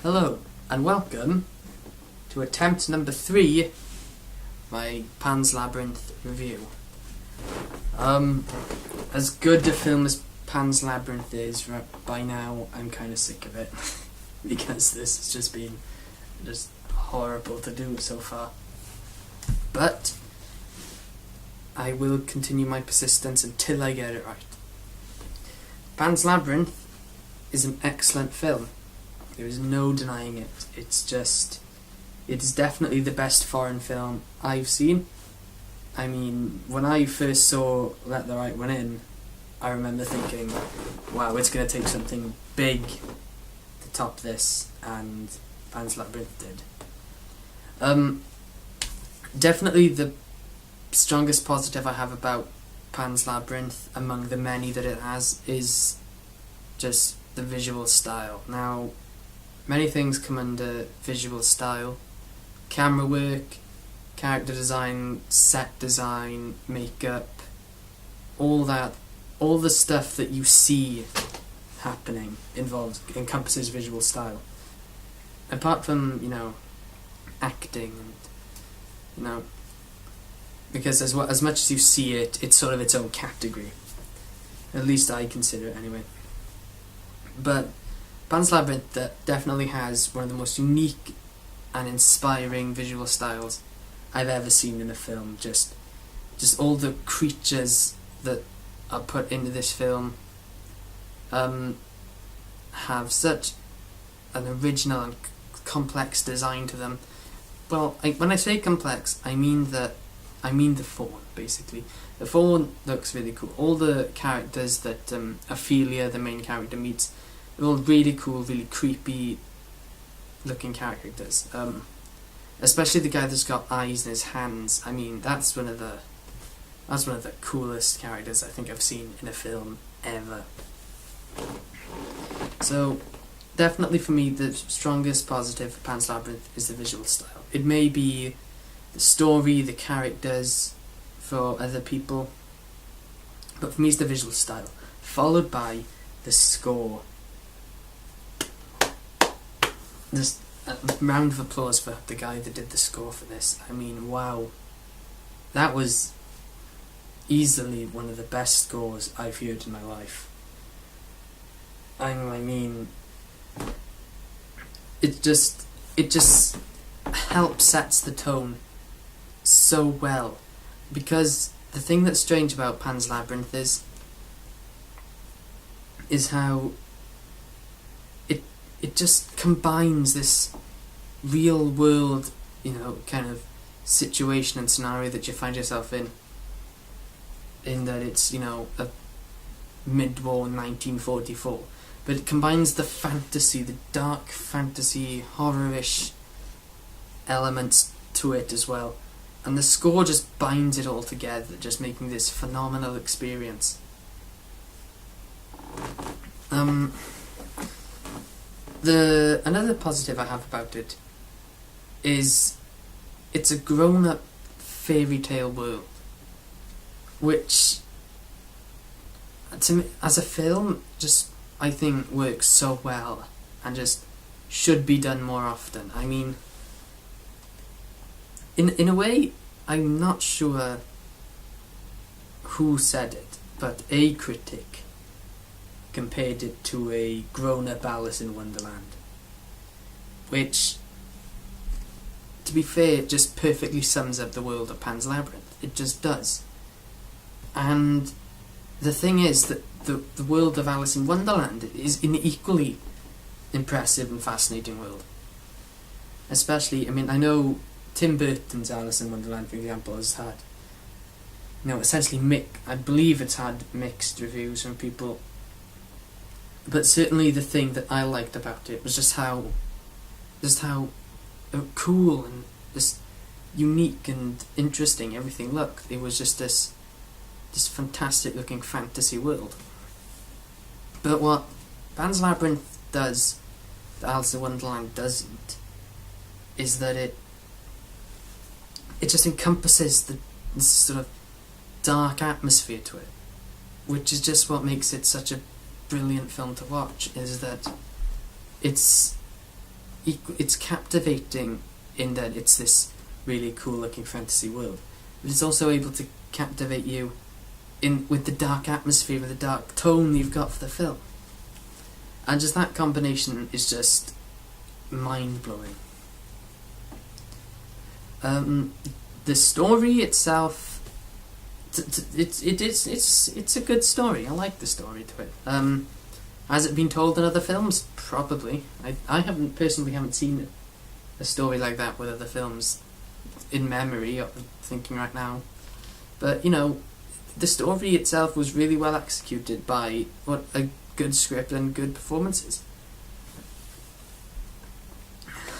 Hello, and welcome to attempt number 3, my Pan's Labyrinth review. As good a film as Pan's Labyrinth is, by now I'm kind of sick of it, because this has just been horrible to do so far. But I will continue my persistence until I get it right. Pan's Labyrinth is an excellent film. There is no denying it. It is definitely the best foreign film I've seen. I mean, when I first saw Let the Right One In, I remember thinking, wow, it's going to take something big to top this, and Pan's Labyrinth did. Definitely the strongest positive I have about Pan's Labyrinth, among the many that it has, is just the visual style. Now, many things come under visual style: camera work, character design, set design, makeup, all that, all the stuff that you see happening encompasses visual style. Apart from, acting and, because as much as you see it, it's sort of its own category. At least I consider it anyway. But Pan's Labyrinth definitely has one of the most unique and inspiring visual styles I've ever seen in a film. Just all the creatures that are put into this film have such an original and complex design to them. Well, when I say complex, I mean the fawn, basically. The fawn looks really cool. All the characters that Ophelia, the main character, meets, they're all really cool, really creepy looking characters. Especially the guy that's got eyes in his hands. I mean, that's one of the coolest characters I think I've seen in a film ever. So, definitely for me, the strongest positive for Pan's Labyrinth is the visual style. It may be the story, the characters for other people, but for me it's the visual style, followed by the score. Just a round of applause for the guy that did the score for this. I mean, wow, that was easily one of the best scores I've heard in my life. I mean, it just sets the tone so well, because the thing that's strange about Pan's Labyrinth is how it just combines this real world, kind of situation and scenario that you find yourself in that it's, a mid-war 1944, but it combines the fantasy, the dark fantasy, horror-ish elements to it as well, and the score just binds it all together, just making this phenomenal experience. Another positive I have about it is it's a grown-up fairy tale world, which, to me, as a film, just, I think, works so well and just should be done more often. I mean, in a way, I'm not sure who said it, but a critic compared it to a grown-up Alice in Wonderland, which, to be fair, just perfectly sums up the world of Pan's Labyrinth. It just does. And the thing is that the world of Alice in Wonderland is an equally impressive and fascinating world. Especially, I mean, I know Tim Burton's Alice in Wonderland, for example, has had, essentially I believe it's had mixed reviews from people. But certainly the thing that I liked about it was just how cool and just unique and interesting everything looked. It was just this fantastic looking fantasy world. But what Pan's Labyrinth does that Alice in Wonderland doesn't is that it just encompasses this sort of dark atmosphere to it, which is just what makes it such a brilliant film to watch, is that it's it's captivating in that it's this really cool looking fantasy world, but it's also able to captivate you with the dark atmosphere, with the dark tone you've got for the film. And just that combination is just mind-blowing. The story itself, it's a good story. I like the story to it. Has it been told in other films? Probably. I haven't seen a story like that with other films in memory, or thinking right now. But, you know, the story itself was really well executed by a good script and good performances.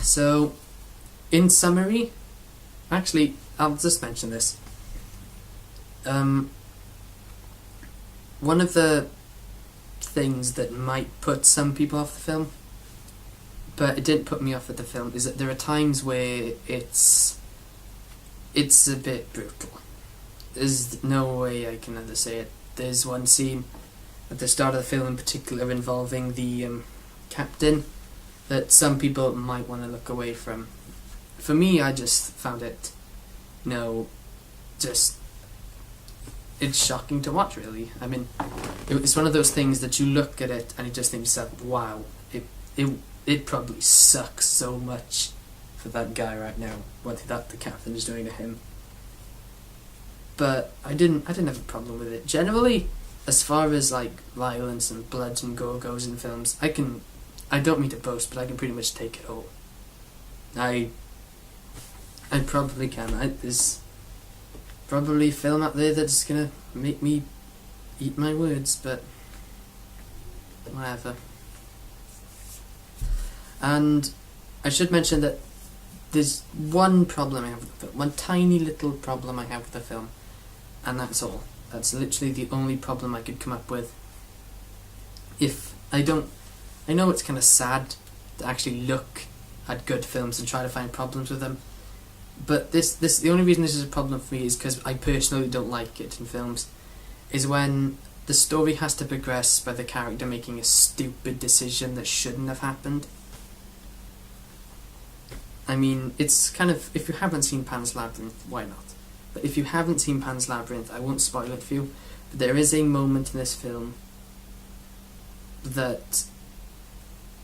So, in summary, actually, I'll just mention this. One of the things that might put some people off the film, but it didn't put me off with the film, is that there are times where it's a bit brutal. There's no way I can say it. There's one scene at the start of the film in particular involving the captain that some people might want to look away from. For me, I just found it, it's shocking to watch, really. I mean, it's one of those things that you look at it and you just think to yourself, wow, it probably sucks so much for that guy right now, what that the captain is doing to him. But I didn't have a problem with it. Generally, as far as like violence and blood and gore goes in films, I don't mean to boast, but I can pretty much take it all. I probably can. There's probably a film out there that's gonna make me eat my words, but whatever. And I should mention that there's one problem I have with the film, one tiny little problem I have with the film, and that's all. That's literally the only problem I could come up with. I know it's kind of sad to actually look at good films and try to find problems with them, but the only reason this is a problem for me is because I personally don't like it in films, is when the story has to progress by the character making a stupid decision that shouldn't have happened. I mean, it's kind of, if you haven't seen Pan's Labyrinth, why not? But if you haven't seen Pan's Labyrinth, I won't spoil it for you, but there is a moment in this film that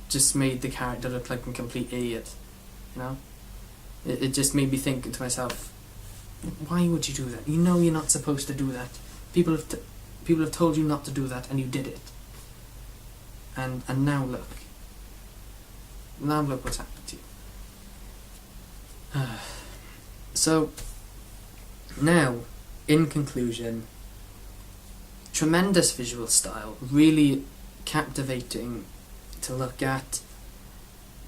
just made the character look like a complete idiot, you know? It just made me think to myself, why would you do that? You know you're not supposed to do that. People have told you not to do that, and you did it. And now look. Now look what's happened to you. So, now, in conclusion, tremendous visual style, really captivating to look at.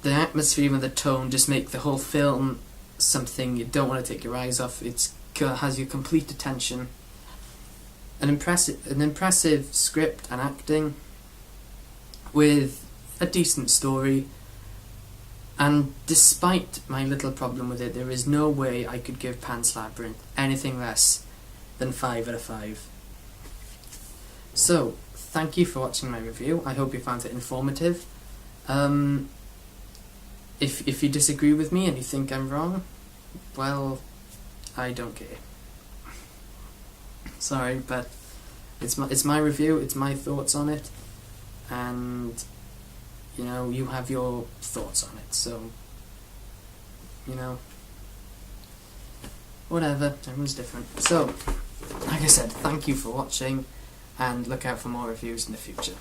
The atmosphere and the tone just make the whole film something you don't want to take your eyes off. It has your complete attention. An impressive script and acting, with a decent story. And despite my little problem with it, there is no way I could give Pan's Labyrinth anything less than 5 out of 5. So, thank you for watching my review. I hope you found it informative. If you disagree with me and you think I'm wrong, well, I don't care. Sorry, but it's my review, it's my thoughts on it, and you have your thoughts on it, so whatever, everyone's different. So, like I said, thank you for watching, and look out for more reviews in the future.